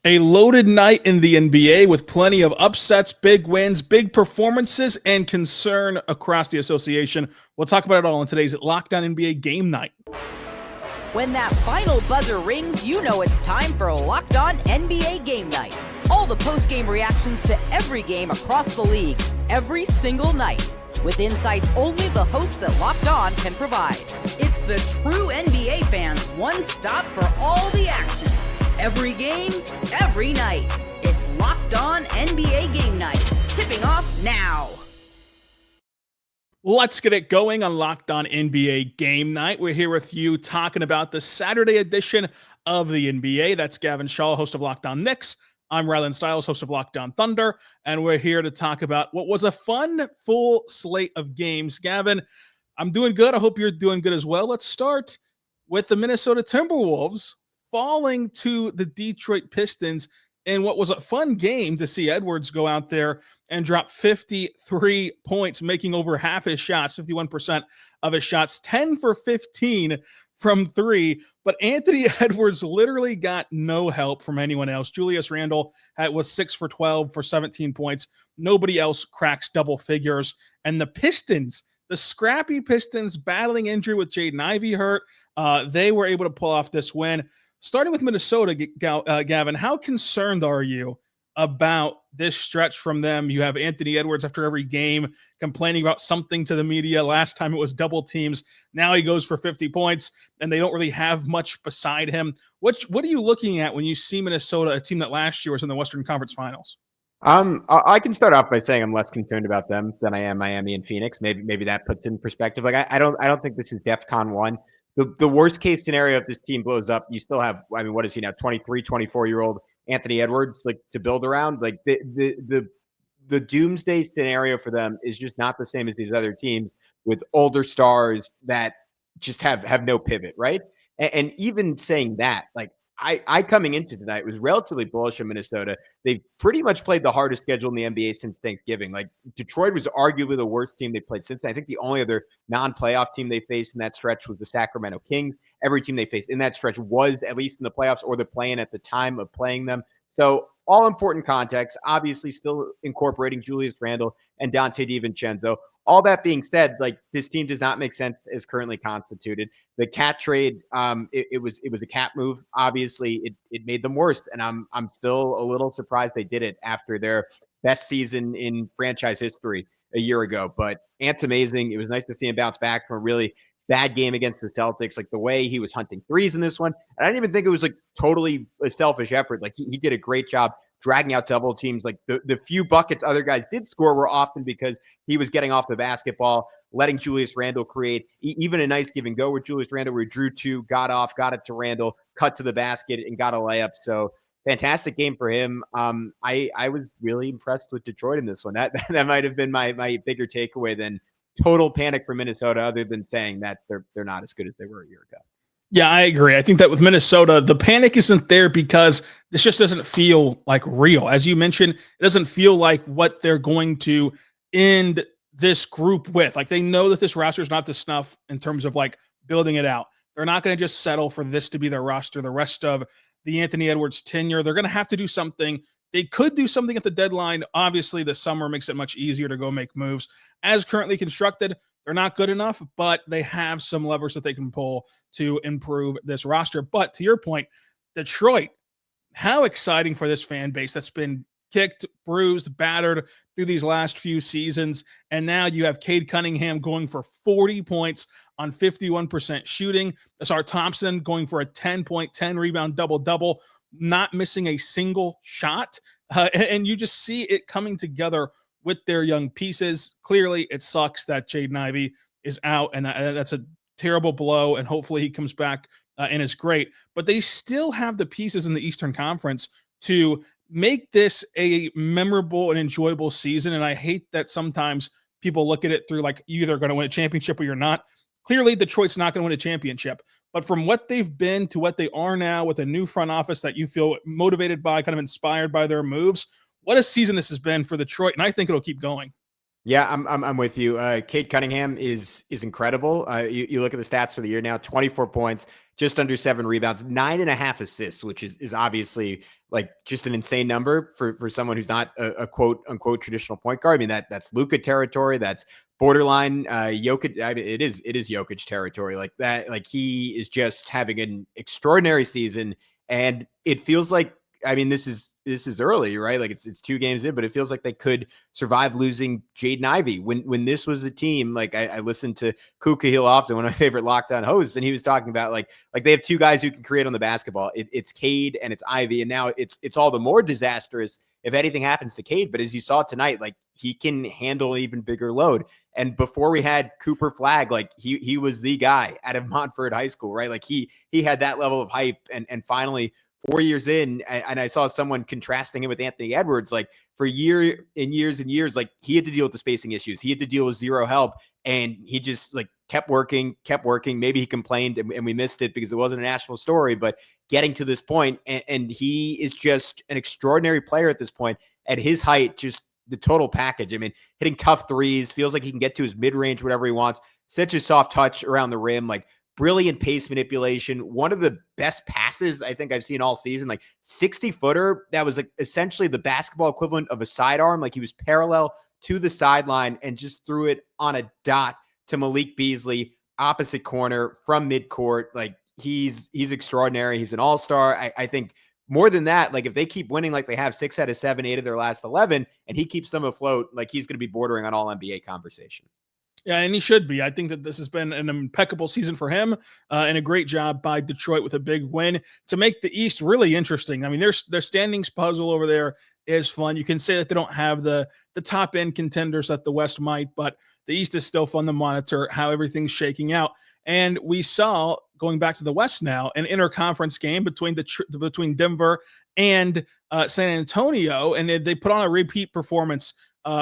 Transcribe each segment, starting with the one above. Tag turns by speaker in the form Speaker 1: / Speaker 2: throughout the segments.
Speaker 1: A loaded night in the NBA with plenty of upsets, big wins, big performances, and concern across the association. We'll talk about it all in today's Lockdown NBA Game Night.
Speaker 2: When that final buzzer rings, you know it's time for Locked On NBA Game Night. All the post-game reactions to every game across the league, every single night, with insights only the hosts at Locked On can provide. It's the true NBA fans' one stop for all the action. Every game, every night. It's Locked On NBA Game Night. Tipping off now.
Speaker 1: Let's get it going on Locked On NBA Game Night. We're here with you talking about the Saturday edition of the NBA. That's Gavin, Schall, host of Locked On Knicks. I'm Rylan, Stiles, host of Locked On Thunder. And we're here to talk about what was a fun, full slate of games. Gavin, I'm doing good. I hope you're doing good as well. Let's start with the Minnesota Timberwolves falling to the Detroit Pistons in what was a fun game to see Edwards go out there and drop 53 points, making over half his shots, 51% of his shots, 10 for 15 from three. But Anthony Edwards literally got no help from anyone else. Julius Randle was 6 for 12 for 17 points. Nobody else cracks double figures. And the Pistons, the scrappy Pistons battling injury with Jaden Ivey hurt, they were able to pull off this win. Starting with Minnesota, Gavin, how concerned are you about this stretch from them? You have Anthony Edwards after every game complaining about something to the media. Last time it was double teams. Now he goes for 50 points, and they don't really have much beside him. What are you looking at when you see Minnesota, a team that last year was in the Western Conference Finals?
Speaker 3: I can start off by saying I'm less concerned about them than I am Miami and Phoenix. Maybe that puts it in perspective. Like I don't think this is DEFCON 1. The worst case scenario, if this team blows up, you still have, I mean, what is he now, 23, 24-year-old Anthony Edwards, like, to build around? Like, the doomsday scenario for them is just not the same as these other teams with older stars that just have no pivot, right? And even saying that, like, I coming into tonight was relatively bullish on Minnesota. They've pretty much played the hardest schedule in the NBA since Thanksgiving. Like, Detroit was arguably the worst team they played since. I think the only other non-playoff team they faced in that stretch was the Sacramento Kings. Every team they faced in that stretch was at least in the playoffs or the play-in at the time of playing them. So all important context, obviously still incorporating Julius Randle and Dante DiVincenzo. All that being said, like, this team does not make sense as currently constituted. The cat trade, it was a cat move. Obviously, it made them worse, and I'm still a little surprised they did it after their best season in franchise history a year ago. But Ant's amazing. It was nice to see him bounce back from a really bad game against the Celtics. Like, the way he was hunting threes in this one, and I didn't even think it was like totally a selfish effort. Like, he did a great job dragging out double teams. Like, the few buckets other guys did score were often because he was getting off the basketball, letting Julius Randle create even a nice give and go with Julius Randle, where he drew two, got off, got it to Randle, cut to the basket, and got a layup. So fantastic game for him. I was really impressed with Detroit in this one. That might have been my bigger takeaway than total panic for Minnesota, other than saying that they're not as good as they were a year ago.
Speaker 1: Yeah, I agree. I think that with Minnesota, the panic isn't there because this just doesn't feel like real. As you mentioned, it doesn't feel like what they're going to end this group with. Like, they know that this roster is not to snuff in terms of like building it out. They're not going to just settle for this to be their roster the rest of the Anthony Edwards tenure. They're going to have to do something. They could do something at the deadline. Obviously, the summer makes it much easier to go make moves. As currently constructed, they're not good enough, but they have some levers that they can pull to improve this roster. But to your point, Detroit, how exciting for this fan base that's been kicked, bruised, battered through these last few seasons. And now you have Cade Cunningham going for 40 points on 51% shooting. Asar Thompson going for a 10-point, 10-rebound double-double, not missing a single shot. And you just see it coming together with their young pieces. Clearly, it sucks that Jaden Ivey is out, and that's a terrible blow, and hopefully he comes back and is great. But they still have the pieces in the Eastern Conference to make this a memorable and enjoyable season, and I hate that sometimes people look at it through like, you're either going to win a championship or you're not. Clearly, Detroit's not going to win a championship, but from what they've been to what they are now with a new front office that you feel motivated by, kind of inspired by their moves, what a season this has been for Detroit, and I think it'll keep going.
Speaker 3: Yeah, I'm with you. Cade Cunningham is incredible. You look at the stats for the year now: 24 points, just under 7 rebounds, 9.5 assists, which is obviously like just an insane number for someone who's not a quote unquote traditional point guard. I mean, that's Luka territory. That's borderline Jokic. I mean, it is Jokic territory like that. Like he is just having an extraordinary season, and it feels like, I mean, this is early, right? Like it's 2 games in, but it feels like they could survive losing Jaden Ivey. When this was a team, like I listened to Kuka often, one of my favorite lockdown hosts, and he was talking about like they have 2 guys who can create on the basketball. It's Cade and it's Ivey, and now it's all the more disastrous if anything happens to Cade. But as you saw tonight, like he can handle an even bigger load. And before we had Cooper Flagg, like he was the guy out of Montford High School, right? Like he had that level of hype, and finally 4 years in, and I saw someone contrasting him with Anthony Edwards, like for years and years, like he had to deal with the spacing issues. He had to deal with zero help, and he just like kept working. Maybe he complained and we missed it because it wasn't a national story, but getting to this point, and he is just an extraordinary player at this point at his height, just the total package. I mean, hitting tough threes, feels like he can get to his mid-range, whatever he wants. Such a soft touch around the rim, like brilliant pace manipulation. One of the best passes I think I've seen all season, like 60-footer. That was like essentially the basketball equivalent of a sidearm. Like he was parallel to the sideline and just threw it on a dot to Malik Beasley, opposite corner from midcourt. Like he's extraordinary. He's an all-star. I think more than that, like if they keep winning like they have 6 out of 7, 8 of their last 11, and he keeps them afloat, like he's going to be bordering on all NBA conversation.
Speaker 1: Yeah, and he should be. I think that this has been an impeccable season for him, and a great job by Detroit with a big win to make the East really interesting. I mean, their standings puzzle over there is fun. You can say that they don't have the top end contenders that the West might, but the East is still fun to monitor how everything's shaking out. And we saw, going back to the West now, an interconference game between Denver and San Antonio, and they put on a repeat performance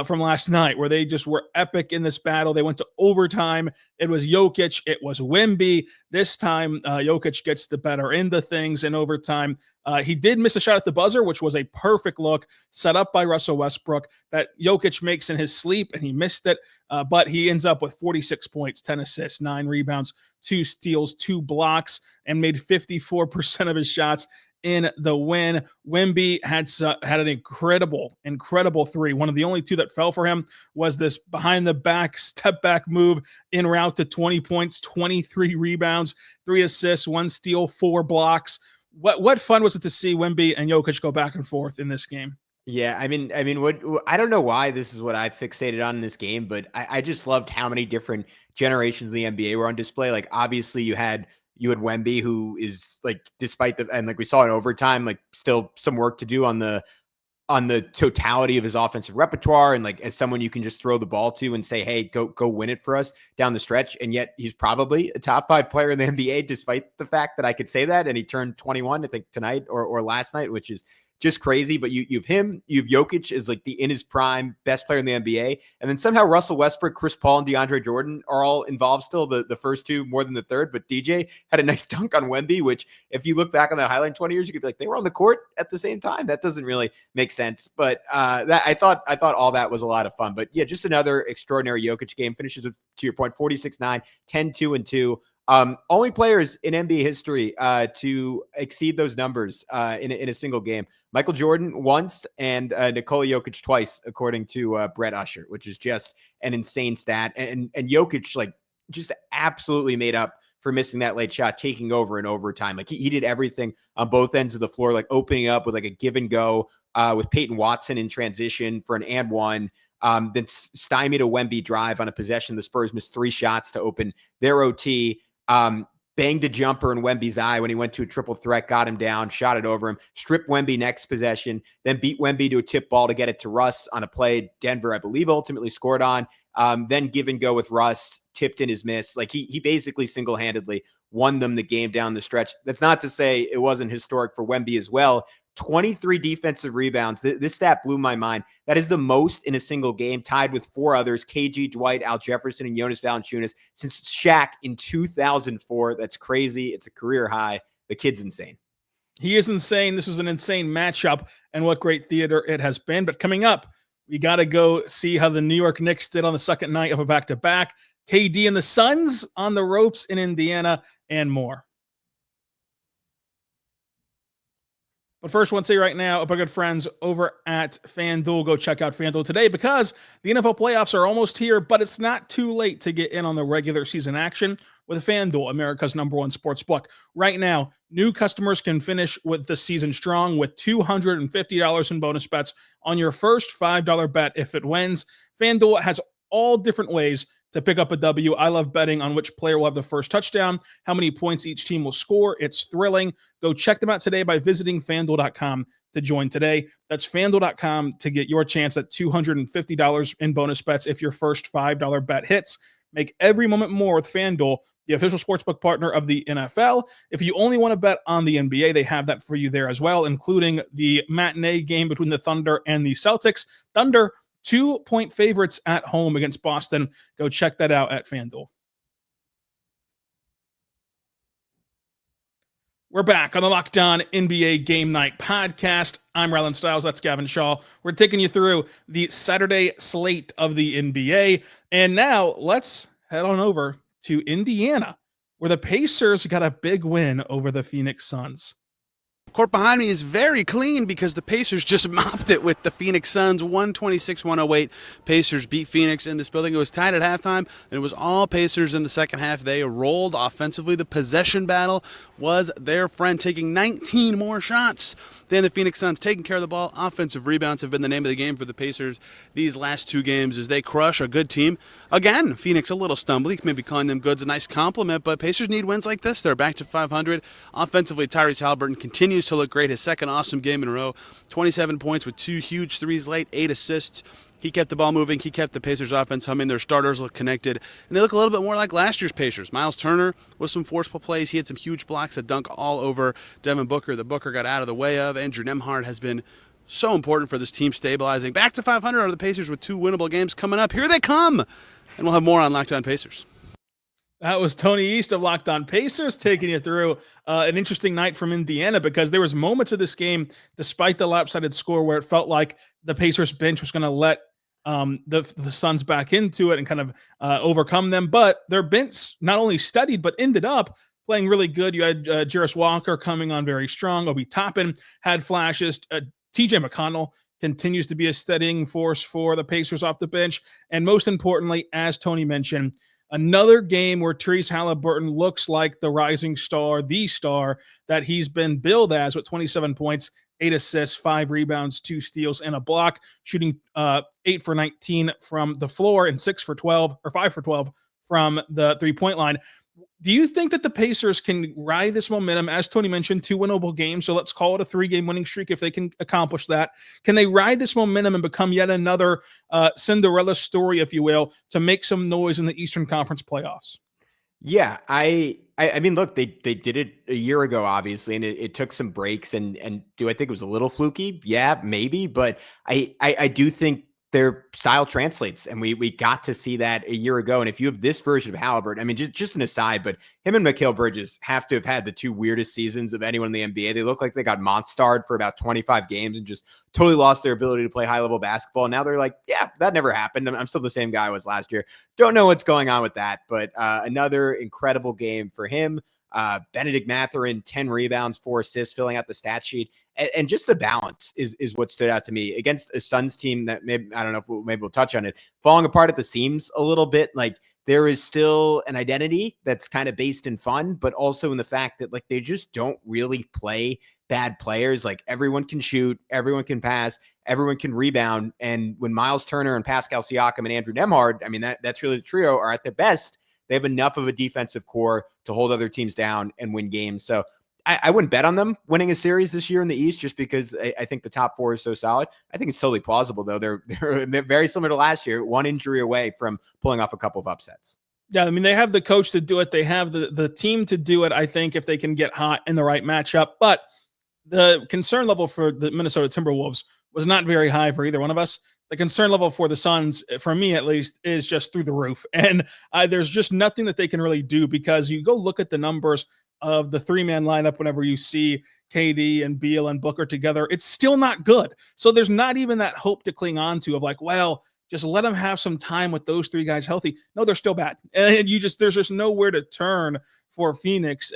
Speaker 1: from last night where they just were epic in this battle. They went to overtime. It was Jokic. It was Wemby. This time, Jokic gets the better end of things in overtime. He did miss a shot at the buzzer, which was a perfect look set up by Russell Westbrook that Jokic makes in his sleep, and he missed it. But he ends up with 46 points, 10 assists, 9 rebounds, 2 steals, 2 blocks, and made 54% of his shots in the win. Wemby had an incredible 3. One of the only 2 that fell for him was this behind the back step back move en route to 20 points, 23 rebounds, 3 assists, 1 steal, 4 blocks. What fun was it to see Wemby and Jokic go back and forth in this game?
Speaker 3: Yeah, I mean, what I don't know why this is what I fixated on in this game, but I just loved how many different generations of the NBA were on display. Like obviously you had Wemby, who is like, despite and like we saw in overtime, like still some work to do on the totality of his offensive repertoire. And like, as someone you can just throw the ball to and say, hey, go win it for us down the stretch. And yet he's probably a top 5 player in the NBA, despite the fact that I could say that. And he turned 21, I think tonight or last night, which is just crazy. But you have him, you have Jokic is like the in his prime best player in the NBA. And then somehow Russell Westbrook, Chris Paul, and DeAndre Jordan are all involved still, the first 2 more than the third. But DJ had a nice dunk on Wemby, which if you look back on that highlight in 20 years, you could be like, they were on the court at the same time. That doesn't really make sense. But that I thought all that was a lot of fun. But yeah, just another extraordinary Jokic game. Finishes with, to your point, 46-9, 10-2-2. Only players in NBA history to exceed those numbers in a single game. Michael Jordan once and Nikola Jokic twice, according to Brett Usher, which is just an insane stat. And Jokic like just absolutely made up for missing that late shot, taking over in overtime. Like he did everything on both ends of the floor, like opening up with like a give and go with Peyton Watson in transition for an and one. Then stymied a Wemby drive on a possession. The Spurs missed 3 shots to open their OT. Banged a jumper in Wemby's eye when he went to a triple threat, got him down, shot it over him, stripped Wemby next possession, then beat Wemby to a tip ball to get it to Russ on a play Denver, I believe, ultimately scored on. Then give and go with Russ, tipped in his miss. Like he basically single-handedly won them the game down the stretch. That's not to say it wasn't historic for Wemby as well. 23 defensive rebounds. This stat blew my mind. That is the most in a single game, tied with 4 others, KG, Dwight, Al Jefferson, and Jonas Valanciunas, since Shaq in 2004. That's crazy. It's a career high. The kid's insane.
Speaker 1: He is insane. This was an insane matchup, and what great theater it has been. But coming up, we got to go see how the New York Knicks did on the second night of a back-to-back. KD and the Suns on the ropes in Indiana, and more. But first, I want to say right now, our good friends over at FanDuel, go check out FanDuel today because the NFL playoffs are almost here, but it's not too late to get in on the regular season action with FanDuel, America's #1 sportsbook. Right now, new customers can finish with the season strong with $250 in bonus bets on your first $5 bet if it wins. FanDuel has all different ways to pick up a W. I love betting on which player will have the first touchdown, how many points each team will score. It's thrilling. Go check them out today by visiting FanDuel.com to join today. That's FanDuel.com to get your chance at $250 in bonus bets if your first $5 bet hits. Make every moment more with FanDuel, the official sportsbook partner of the NFL. If you only want to bet on the NBA, they have that for you there as well, including the matinee game between the Thunder and the Celtics. Thunder, 2-point favorites at home against Boston. Go check that out at FanDuel. We're back on the Locked On NBA Game Night podcast. I'm Rylan Stiles. That's Gavin Schall. We're taking you through the Saturday slate of the NBA. And now let's head on over to Indiana, where the Pacers got a big win over the Phoenix Suns.
Speaker 4: Court behind me is very clean because the Pacers just mopped it with the Phoenix Suns, 126-108. Pacers beat Phoenix in this building. It was tied at halftime, and it was all Pacers in the second half. They rolled offensively. The possession battle was their friend, taking 19 more shots than the Phoenix Suns, taking care of the ball. Offensive rebounds have been the name of the game for the Pacers these last two games as they crush a good team. Again, Phoenix a little stumbly, maybe calling them good's a nice compliment, but Pacers need wins like this. They're back to 500. Offensively, Tyrese Haliburton continues to look great. His second awesome game in a row. 27 points with 2 huge threes late, 8 assists. He kept the ball moving. He kept the Pacers offense humming. Their starters look connected. And they look a little bit more like last year's Pacers. Miles Turner with some forceful plays. He had some huge blocks, a dunk all over Devin Booker. The Booker got out of the way of. Andrew Nembhard has been so important for this team stabilizing. Back to 500 are the Pacers with 2 winnable games coming up. Here they come. And we'll have more on Locked On Pacers.
Speaker 1: That was Tony East of Locked On Pacers taking you through an interesting night from Indiana because there was moments of this game, despite the lopsided score, where it felt like the Pacers bench was going to let the Suns back into it and kind of overcome them. But their bench not only studied, but ended up playing really good. You had Jarris Walker coming on very strong. Obi Toppin had flashes. TJ McConnell continues to be a steadying force for the Pacers off the bench. And most importantly, as Tony mentioned, another game where Tyrese Haliburton looks like the rising star, the star that he's been billed as, with 27 points, 8 assists, 5 rebounds, 2 steals, and a block, shooting 8 for 19 from the floor and 5 for 12 from the three-point line. Do you think that the Pacers can ride this momentum? As Tony mentioned, 2 winnable games, so let's call it a 3-game winning streak if they can accomplish that. Can they ride this momentum and become yet another Cinderella story, if you will, to make some noise in the Eastern Conference playoffs?
Speaker 3: Yeah, I mean, look, they did it a year ago, obviously, and it took some breaks. And do I think it was a little fluky? Yeah, maybe, but I do think their style translates, and we got to see that a year ago. And if you have this version of Haliburton, I mean, just an aside, but him and Mikal Bridges have to have had the 2 weirdest seasons of anyone in the NBA. They look like they got monstered for about 25 games and just totally lost their ability to play high-level basketball. Now they're like, yeah, that never happened. I'm still the same guy I was last year. Don't know what's going on with that, but another incredible game for him. Benedict Mathurin, 10 rebounds, 4 assists, filling out the stat sheet. And just the balance is what stood out to me against a Suns team that maybe, I don't know if maybe we'll touch on it, falling apart at the seams a little bit. Like, there is still an identity that's kind of based in fun, but also in the fact that, like, they just don't really play bad players. Like, everyone can shoot, everyone can pass, everyone can rebound. And when Miles Turner and Pascal Siakam and Andrew Nembhard, I mean, that's really the trio, are at their best, they have enough of a defensive core to hold other teams down and win games. So I wouldn't bet on them winning a series this year in the East just because I think the top 4 is so solid. I think it's totally plausible, though. They're very similar to last year, 1 injury away from pulling off a couple of upsets.
Speaker 1: Yeah, I mean, they have the coach to do it. They have the team to do it, I think, if they can get hot in the right matchup. But the concern level for the Minnesota Timberwolves was not very high for either one of us. The concern level for the Suns, for me at least, is just through the roof. And there's just nothing that they can really do, because you go look at the numbers of the 3-man lineup whenever you see KD and Beal and Booker together. It's still not good. So there's not even that hope to cling on to of like, well, just let them have some time with those 3 guys healthy. No, they're still bad. And there's just nowhere to turn for Phoenix.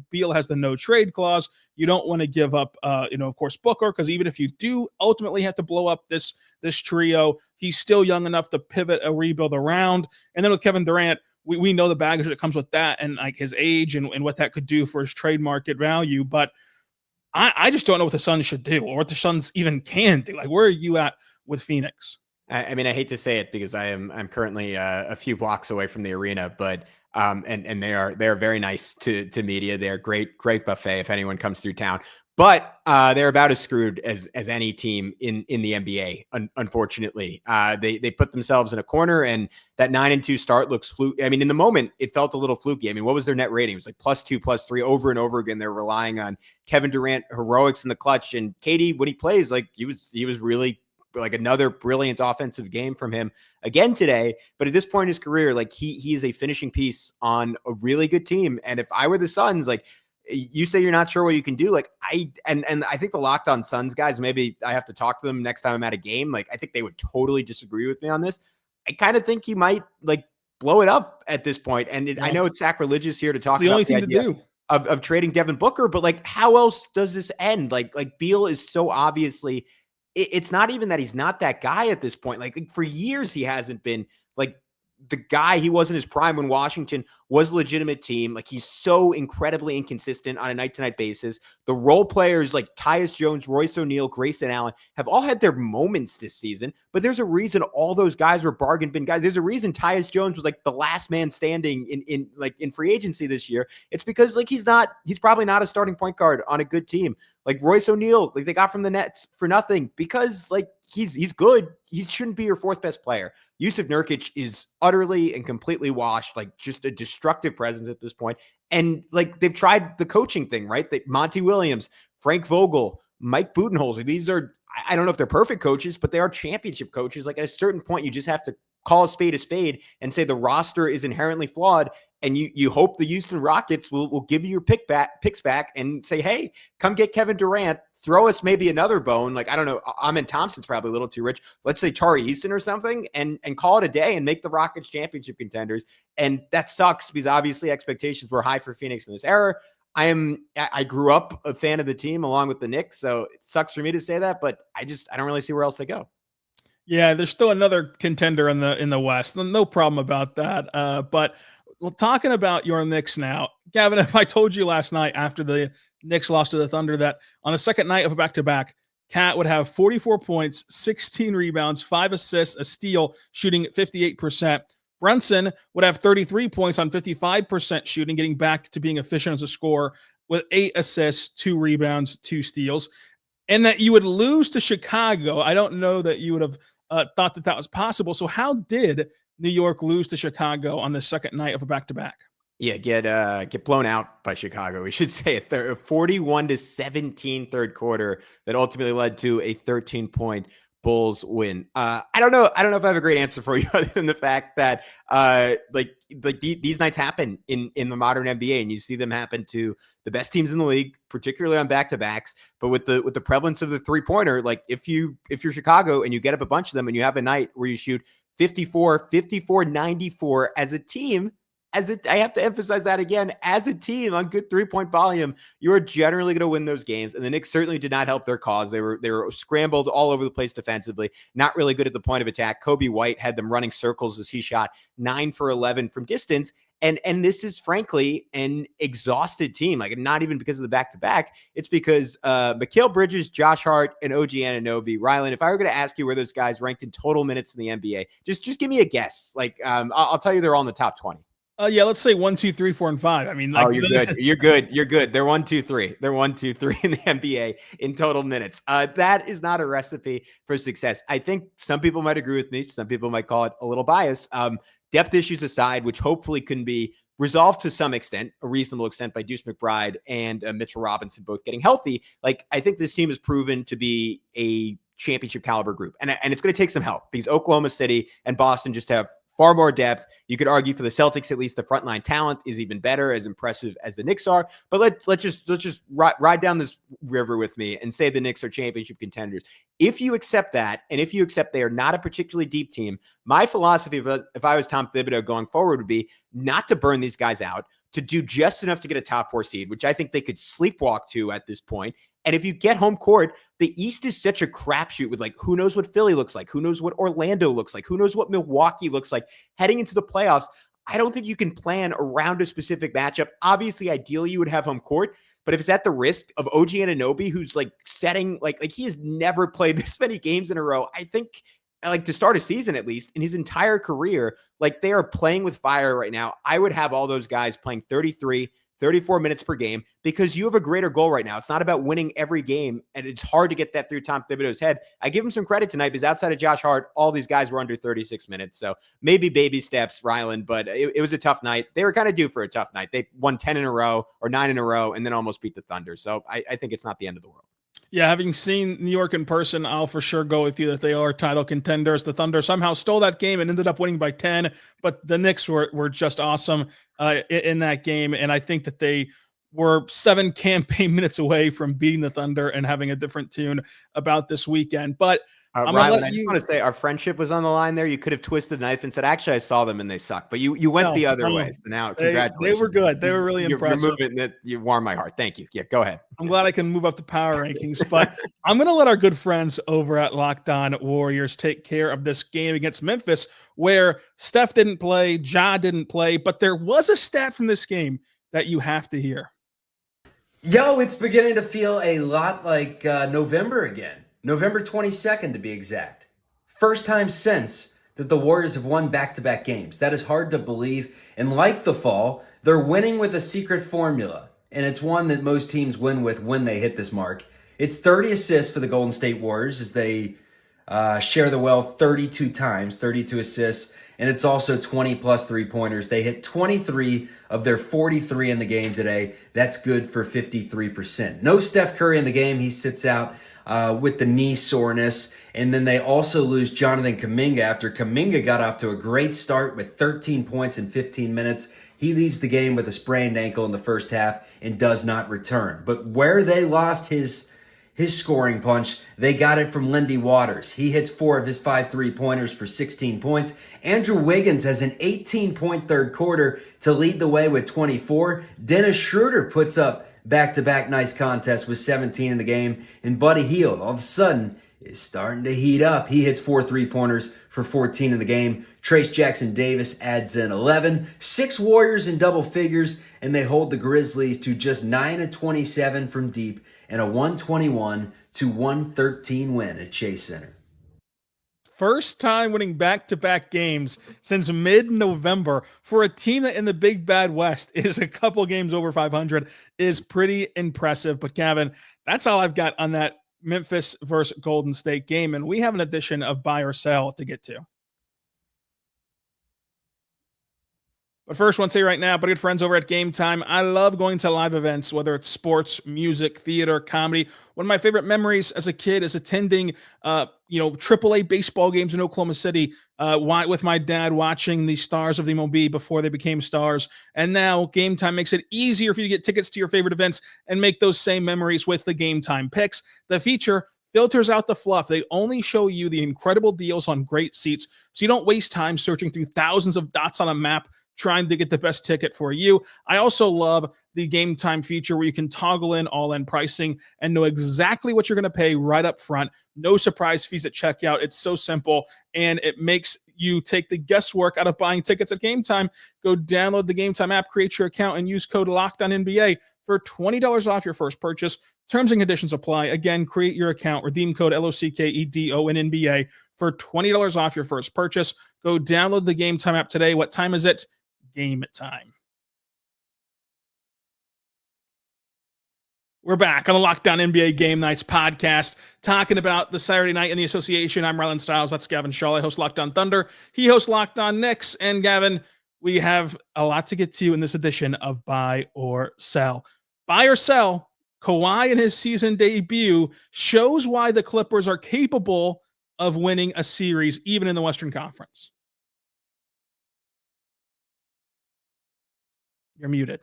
Speaker 1: Beal has the no trade clause. You don't want to give up, of course, Booker, because even if you do ultimately have to blow up this trio, he's still young enough to pivot a rebuild around. And then with Kevin Durant, we know the baggage that comes with that and like his age and what that could do for his trade market value. But I just don't know what the Suns should do or what the Suns even can do. Like, where are you at with Phoenix?
Speaker 3: I mean, I hate to say it because I'm currently a few blocks away from the arena, but and they're very nice to media. They're great buffet if anyone comes through town. But they're about as screwed as any team in the NBA. Unfortunately, they put themselves in a corner, and that 9-2 start looks fluky. I mean, in the moment, it felt a little fluky. I mean, what was their net rating? It was like +2, +3 over and over again. They're relying on Kevin Durant heroics in the clutch, and KD when he plays, like he was really like another brilliant offensive game from him again today. But at this point in his career, like he is a finishing piece on a really good team. And if I were the Suns, like you say, you're not sure what you can do. Like I think the Locked On Suns guys, maybe I have to talk to them next time I'm at a game. Like I think they would totally disagree with me on this. I kind of think he might like blow it up at this point. And I know it's sacrilegious here to talk
Speaker 1: about the only thing to do
Speaker 3: of trading Devin Booker, but like how else does this end? Like Beal is so obviously, it's not even that he's not that guy at this point. Like for years, he hasn't been like the guy he was in his prime when Washington was a legitimate team. Like he's so incredibly inconsistent on a night-to-night basis. The role players like Tyus Jones, Royce O'Neal, Grayson Allen have all had their moments this season, but there's a reason all those guys were bargain bin guys. There's a reason Tyus Jones was like the last man standing in free agency this year. It's because like he's probably not a starting point guard on a good team. Like Royce O'Neal, like they got from the Nets for nothing because like he's good. He shouldn't be your fourth best player. Yusuf Nurkic is utterly and completely washed, like just a destructive presence at this point. And like they've tried the coaching thing, right? Monty Williams, Frank Vogel, Mike Budenholzer. These are, I don't know if they're perfect coaches, but they are championship coaches. Like at a certain point, you just have to call a spade and say the roster is inherently flawed. And you hope the Houston Rockets will give you your picks back and say, hey, come get Kevin Durant. Throw us maybe another bone. Like, I don't know. Amen Thompson's probably a little too rich. Let's say Tari Eason or something and call it a day and make the Rockets championship contenders. And that sucks because obviously expectations were high for Phoenix in this era. I grew up a fan of the team along with the Knicks. So it sucks for me to say that, but I don't really see where else they go.
Speaker 1: Yeah, there's still another contender in the West. No problem about that. But talking about your Knicks now, Gavin, if I told you last night after the Knicks lost to the Thunder that on the second night of a back-to-back, Cat would have 44 points, 16 rebounds, 5 assists, a steal, shooting at 58%. Brunson would have 33 points on 55% shooting, getting back to being efficient as a scorer with 8 assists, 2 rebounds, 2 steals. And that you would lose to Chicago. I don't know that you would have thought that was possible. So how did New York lose to Chicago on the second night of a back-to-back?
Speaker 3: Yeah, get blown out by Chicago. We should say a 41-17 third quarter that ultimately led to a 13-point Bulls win. I don't know if I have a great answer for you other than the fact that these nights happen in the modern NBA, and you see them happen to the best teams in the league, particularly on back-to-backs. But with the prevalence of the three-pointer, like if you're Chicago and you get up a bunch of them and you have a night where you shoot 54, 94 as a team. I have to emphasize that again, as a team on good 3-point volume, you are generally going to win those games. And the Knicks certainly did not help their cause. They were scrambled all over the place defensively, not really good at the point of attack. Kobe White had them running circles as he shot 9 for 11 from distance. And this is frankly an exhausted team, like not even because of the back-to-back. It's because Mikal Bridges, Josh Hart, and OG Anunoby. Rylan, if I were going to ask you where those guys ranked in total minutes in the NBA, just give me a guess. Like I'll tell you they're all in the top 20.
Speaker 1: Yeah, let's say 1, 2, 3, 4, and 5. I mean,
Speaker 3: you're good. You're good. They're 1, 2, 3. They're 1, 2, 3 in the NBA in total minutes. That is not a recipe for success. I think some people might agree with me. Some people might call it a little bias. Depth issues aside, which hopefully can be resolved to some extent, a reasonable extent, by Deuce McBride and Mitchell Robinson both getting healthy. Like I think this team has proven to be a championship caliber group, and it's going to take some help because Oklahoma City and Boston just have far more depth. You could argue for the Celtics, at least the frontline talent is even better, as impressive as the Knicks are. But let's just ride down this river with me and say the Knicks are championship contenders. If you accept that, and if you accept they are not a particularly deep team, my philosophy, if I was Tom Thibodeau going forward, would be not to burn these guys out, to do just enough to get a top 4 seed, which I think they could sleepwalk to at this point. And if you get home court, the East is such a crapshoot with like, who knows what Philly looks like? Who knows what Orlando looks like? Who knows what Milwaukee looks like heading into the playoffs? I don't think you can plan around a specific matchup. Obviously, ideally, you would have home court. But if it's at the risk of OG Anunoby, who's like setting, like he has never played this many games in a row, I think like to start a season, at least in his entire career, like they are playing with fire right now. I would have all those guys playing 33, 34 minutes per game because you have a greater goal right now. It's not about winning every game, and it's hard to get that through Tom Thibodeau's head. I give him some credit tonight because outside of Josh Hart, all these guys were under 36 minutes. So maybe baby steps, Rylan, but it was a tough night. They were kind of due for a tough night. They won 10 in a row or 9 in a row and then almost beat the Thunder. So I think it's not the end of the world.
Speaker 1: Yeah, having seen New York in person, I'll for sure go with you that they are title contenders. The Thunder somehow stole that game and ended up winning by 10, but the Knicks were just awesome in that game, and I think that they were 7 campaign minutes away from beating the Thunder and having a different tune about this weekend. But I'm
Speaker 3: Rylan, I just want to say our friendship was on the line there. You could have twisted the knife and said, actually, I saw them and they suck. But you went the other way. So now, congratulations.
Speaker 1: They were good. They were really impressive.
Speaker 3: You're moving that. You warm my heart. Thank you. Yeah, go ahead.
Speaker 1: I'm glad I can move up the power rankings. But I'm going to let our good friends over at Locked On Warriors take care of this game against Memphis, where Steph didn't play, Ja didn't play. But there was a stat from this game that you have to hear.
Speaker 5: Yo, it's beginning to feel a lot like November again. November 22nd, to be exact. First time since that the Warriors have won back-to-back games. That is hard to believe. And like the fall, they're winning with a secret formula. And it's one that most teams win with when they hit this mark. It's 30 assists for the Golden State Warriors as they share the wealth 32 times, 32 assists. And it's also 20-plus three-pointers. They hit 23 of their 43 in the game today. That's good for 53%. No Steph Curry in the game. He sits out with the knee soreness. And then they also lose Jonathan Kuminga after Kuminga got off to a great start with 13 points in 15 minutes. He leaves the game with a sprained ankle in the first half and does not return. But where they lost his scoring punch, they got it from Lindy Waters. He hits 4 of his 5 3-pointers for 16 points. Andrew Wiggins has an 18-point third quarter to lead the way with 24. Dennis Schroeder puts up back-to-back nice contests with 17 in the game. And Buddy Hield, all of a sudden, is starting to heat up. He hits 4 3-pointers for 14 in the game. Trace Jackson-Davis adds in 11. 6 Warriors in double figures, and they hold the Grizzlies to just 9 of 27 from deep and a 121-113 win at Chase Center.
Speaker 1: First time winning back-to-back games since mid-November for a team that in the Big Bad West is a couple games over 500 is pretty impressive. But Gavin, that's all I've got on that Memphis versus Golden State game. And we have an edition of buy or sell to get to. But first, I want to say right now, but good friends over at GameTime, I love going to live events, whether it's sports, music, theater, comedy. One of my favorite memories as a kid is attending, AAA baseball games in Oklahoma City with my dad, watching the stars of the MLB before they became stars. And now GameTime makes it easier for you to get tickets to your favorite events and make those same memories with the GameTime picks. The feature filters out the fluff. They only show you the incredible deals on great seats, so you don't waste time searching through thousands of dots on a map trying to get the best ticket for you. I also love the Game Time feature where you can toggle in all-in pricing and know exactly what you're going to pay right up front. No surprise fees at checkout. It's so simple, and it makes you take the guesswork out of buying tickets at Game Time. Go download the Game Time app, create your account, and use code LOCKEDONNBA for $20 off your first purchase. Terms and conditions apply. Again, create your account. Redeem code LOCKEDONNBA for $20 off your first purchase. Go download the Game Time app today. What time is it? Game time. We're back on the Lockdown NBA Game Nights podcast, talking about the Saturday night in the association. I'm Rylan Stiles. That's Gavin Schall. I host Locked On Thunder. He hosts Locked On Knicks. And Gavin, we have a lot to get to in this edition of Buy or Sell. Buy or sell, Kawhi in his season debut shows why the Clippers are capable of winning a series, even in the Western Conference. You're muted.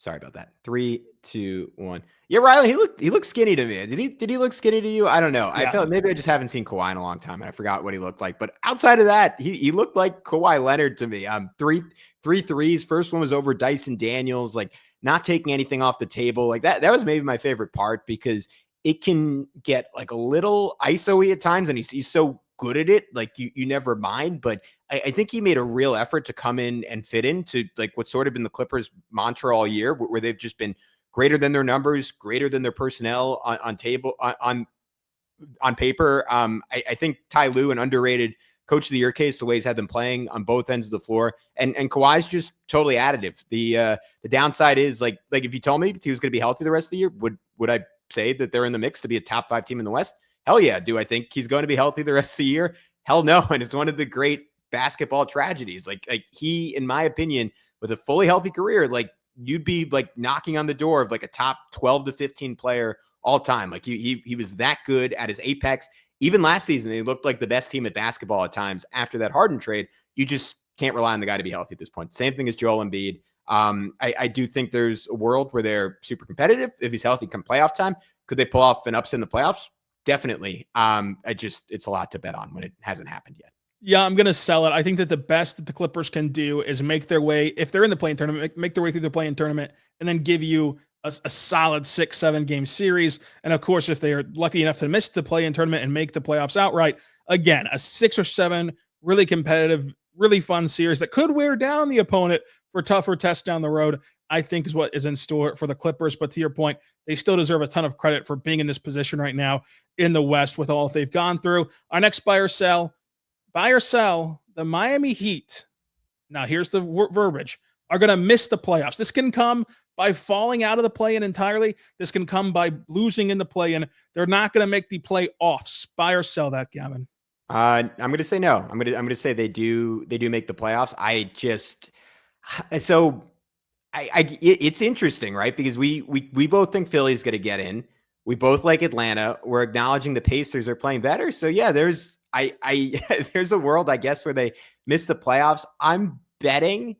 Speaker 3: Sorry about that. 3, 2, 1. Yeah, Rylan, he looked skinny to me. Did he look skinny to you? I don't know. I felt maybe I just haven't seen Kawhi in a long time and I forgot what he looked like. But outside of that, he looked like Kawhi Leonard to me. Three threes. First one was over Dyson Daniels, like not taking anything off the table. Like that was maybe my favorite part because it can get like a little ISO-y at times, and he's so good at it. Like you never mind, but I think he made a real effort to come in and fit into like what's sort of been the Clippers mantra all year, where they've just been greater than their numbers, greater than their personnel on paper. I think Ty Lue, an underrated coach of the year case, the way he's had them playing on both ends of the floor, and Kawhi's just totally additive. The downside is like if you told me he was going to be healthy the rest of the year, would I say that they're in the mix to be a top 5 team in the West? Hell yeah. Do I think he's going to be healthy the rest of the year? Hell no. And it's one of the great basketball tragedies. Like he, in my opinion, with a fully healthy career, like you'd be like knocking on the door of like a top 12 to 15 player all time. Like he was that good at his apex. Even last season, he looked like the best team at basketball at times after that Harden trade. You just can't rely on the guy to be healthy at this point. Same thing as Joel Embiid. I do think there's a world where they're super competitive. If he's healthy come playoff time, could they pull off an upset in the playoffs? Definitely. It's a lot to bet on when it hasn't happened yet.
Speaker 1: Yeah, I'm going to sell it. I think that the best that the Clippers can do is make their way, if they're in the play-in tournament, make their way through the play-in tournament and then give you a solid 6-7 game series. And of course, if they are lucky enough to miss the play-in tournament and make the playoffs outright, again, a 6 or 7 really competitive, really fun series that could wear down the opponent for tougher tests down the road, I think is what is in store for the Clippers. But to your point, they still deserve a ton of credit for being in this position right now in the West with all they've gone through. Our next buy or sell, the Miami Heat. Now, here's the verbiage, are going to miss the playoffs. This can come by falling out of the play-in entirely. This can come by losing in the play-in. They're not going to make the playoffs. Buy or sell that, Gavin?
Speaker 3: I'm going to say no. I'm going to say they do make the playoffs. It's interesting, right? Because we both think Philly's going to get in. We both like Atlanta. We're acknowledging the Pacers are playing better. So yeah, there's a world, I guess, where they miss the playoffs. I'm betting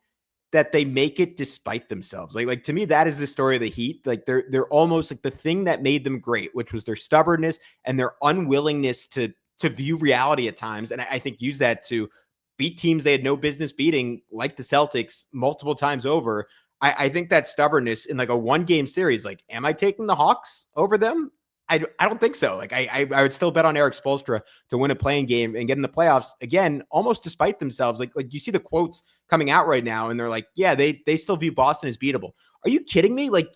Speaker 3: that they make it despite themselves. Like to me, that is the story of the Heat. Like they're almost like the thing that made them great, which was their stubbornness and their unwillingness to view reality at times. And I think use that to beat teams they had no business beating, like the Celtics, multiple times over. I think that stubbornness in like a 1-game series, like, am I taking the Hawks over them? I don't think so. Like I would still bet on Eric Spoelstra to win a playing game and get in the playoffs again, almost despite themselves. Like you see the quotes coming out right now and they're like, yeah, they still view Boston as beatable. Are you kidding me? Like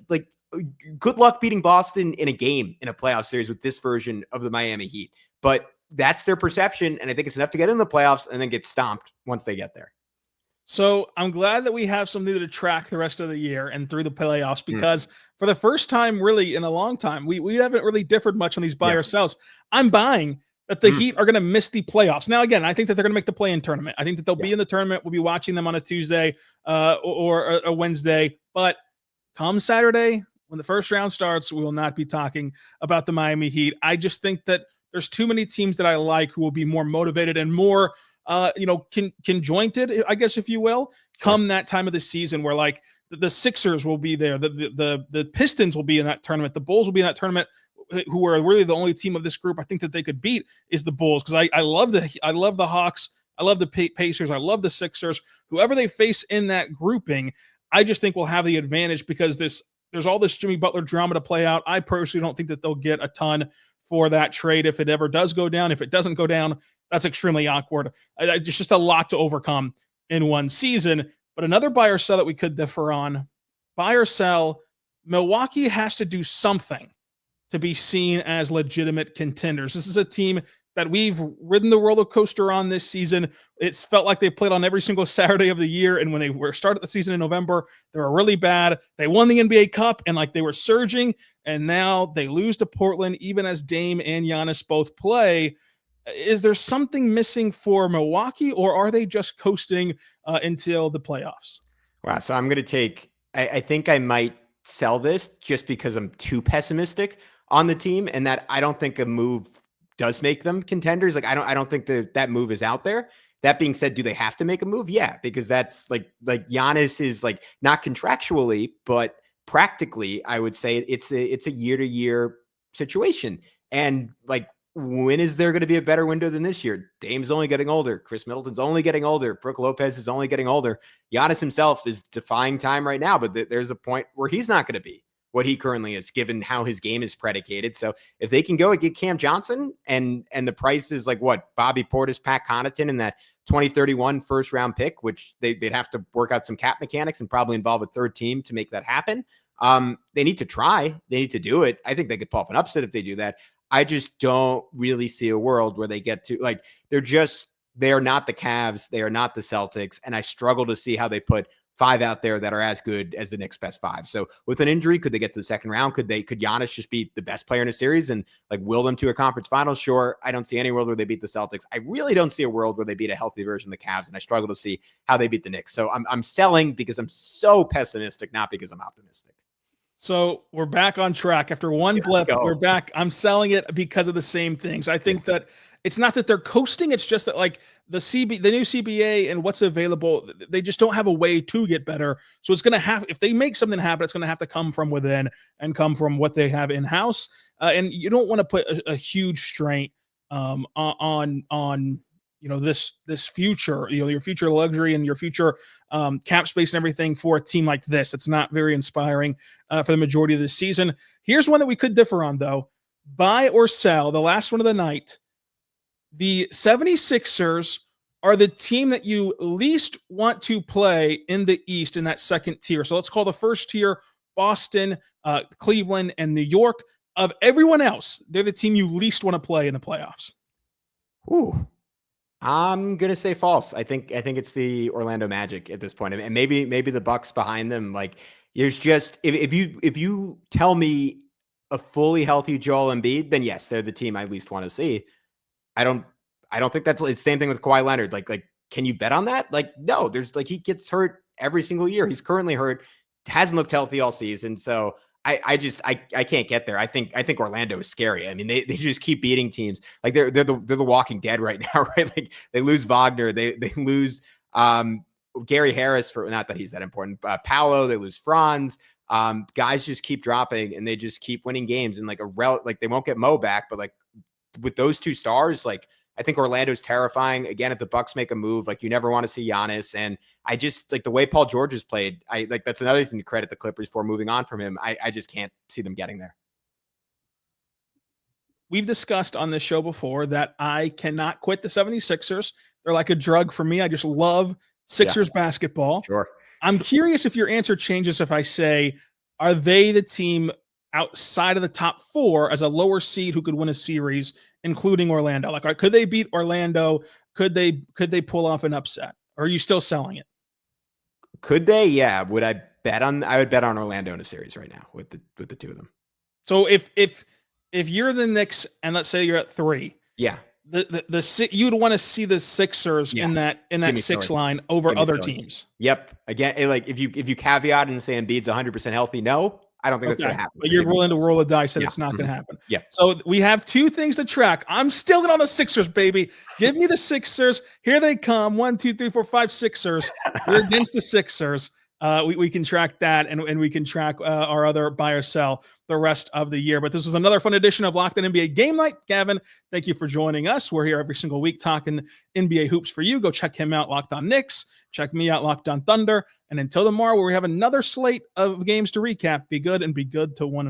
Speaker 3: good luck beating Boston in a game in a playoff series with this version of the Miami Heat. But that's their perception. And I think it's enough to get in the playoffs and then get stomped once they get there.
Speaker 1: So I'm glad that we have something to track the rest of the year and through the playoffs, because for the first time really in a long time, we haven't really differed much on these buy or sells. I'm buying that the Heat are going to miss the playoffs. Now, again, I think that they're going to make the play-in tournament. I think that they'll be in the tournament. We'll be watching them on a Tuesday or a Wednesday. But come Saturday, when the first round starts, we will not be talking about the Miami Heat. I just think that there's too many teams that I like who will be more motivated and more conjointed, I guess, if you will, come that time of the season where like the Sixers will be there. The Pistons will be in that tournament. The Bulls will be in that tournament, who are really the only team of this group I think that they could beat is the Bulls. Cause I love the Hawks. I love the Pacers. I love the Sixers. Whoever they face in that grouping, I just think will have the advantage because there's all this Jimmy Butler drama to play out. I personally don't think that they'll get a ton for that trade if it ever does go down. If it doesn't go down, that's extremely awkward. It's just a lot to overcome in one season. But another buy or sell that we could differ on, buy or sell, Milwaukee has to do something to be seen as legitimate contenders. This is a team that we've ridden the roller coaster on this season. It's felt like they played on every single Saturday of the year. And when they were started the season in November, they were really bad. They won the NBA Cup and like they were surging. And now they lose to Portland, even as Dame and Giannis both play. Is there something missing for Milwaukee, or are they just coasting until the playoffs?
Speaker 3: Wow. So I'm going to I think I might sell this just because I'm too pessimistic on the team and that I don't think a move does make them contenders. Like, I don't think that move is out there. That being said, do they have to make a move? Yeah, because that's like Giannis is like not contractually, but practically, I would say it's a year-to-year situation. And like, when is there going to be a better window than this year? Dame's only getting older. Chris Middleton's only getting older. Brook Lopez is only getting older. Giannis himself is defying time right now, but there's a point where he's not going to be what he currently is, given how his game is predicated. So if they can go and get Cam Johnson and the price is like what, Bobby Portis, Pat Connaughton in that 2031 first round pick, which they'd have to work out some cap mechanics and probably involve a third team to make that happen. They need to try. They need to do it. I think they could pull off an upset if they do that. I just don't really see a world where they get to, like, they are not the Cavs. They are not the Celtics. And I struggle to see how they put 5 out there that are as good as the Knicks' best 5. So with an injury, could they get to the second round? Could Giannis just be the best player in a series and like will them to a conference final? Sure. I don't see any world where they beat the Celtics. I really don't see a world where they beat a healthy version of the Cavs. And I struggle to see how they beat the Knicks. So I'm selling because I'm so pessimistic, not because I'm optimistic.
Speaker 1: So we're back on track after one blip. We're back. I'm selling it because of the same things. I think that it's not that they're coasting. It's just that like the new CBA and what's available, they just don't have a way to get better. So it's going to have, if they make something happen, it's going to have to come from within and come from what they have in house. And you don't want to put a huge strain on this future, your future luxury and your future cap space and everything for a team like this. It's not very inspiring for the majority of the season. Here's one that we could differ on, though. Buy or sell, the last one of the night. The 76ers are the team that you least want to play in the East in that second tier. So let's call the first tier Boston, Cleveland, and New York. Of everyone else, they're the team you least want to play in the playoffs.
Speaker 3: Ooh. I'm gonna say false. I think it's the Orlando Magic at this point, and maybe the Bucks behind them. Like, there's just if you tell me a fully healthy Joel Embiid, then yes, they're the team I least want to see. I don't think that's the same thing with Kawhi Leonard. Like, can you bet on that? Like, no. There's like, he gets hurt every single year. He's currently hurt, hasn't looked healthy all season. So I can't get there. I think Orlando is scary. I mean, they just keep beating teams. Like they're the Walking Dead right now, right? Like they lose Wagner, they lose Gary Harris, for not that he's that important. Paolo, they lose Franz. Guys just keep dropping and they just keep winning games. And like like they won't get Mo back, but like with those two stars, like I think Orlando's terrifying. Again, if the Bucks make a move, like you never want to see Giannis. And I just like the way Paul George has played. I like that's another thing to credit the Clippers for moving on from him. I just can't see them getting there.
Speaker 1: We've discussed on this show before that I cannot quit the 76ers. They're like a drug for me. I just love Sixers basketball.
Speaker 3: Sure.
Speaker 1: I'm curious if your answer changes if I say, are they the team outside of the top 4 as a lower seed who could win a series, including Orlando? Like, could they beat Orlando? Could they pull off an upset? Or are you still selling it?
Speaker 3: Could they? Yeah. Would I bet on? I would bet on Orlando in a series right now with the two of them.
Speaker 1: So if you're the Knicks and let's say you're at 3,
Speaker 3: yeah,
Speaker 1: you'd want to see the Sixers in that 6 line over other teams.
Speaker 3: Yep. Again, like if you caveat and say Embiid's 100% healthy, no. I don't think that's going to happen.
Speaker 1: But you're willing to roll the dice that it's not going to happen.
Speaker 3: Yeah.
Speaker 1: So we have 2 things to track. I'm still in on the Sixers, baby. Give me the Sixers. Here they come. 1, 2, 3, 4, 5 Sixers. We're against the Sixers. We can track that, and we can track our other buy or sell the rest of the year. But this was another fun edition of Locked On NBA Game Night. Gavin, thank you for joining us. We're here every single week talking NBA hoops for you. Go check him out, Locked On Knicks. Check me out, Locked On Thunder. And until tomorrow, where we have another slate of games to recap, be good and be good to one another.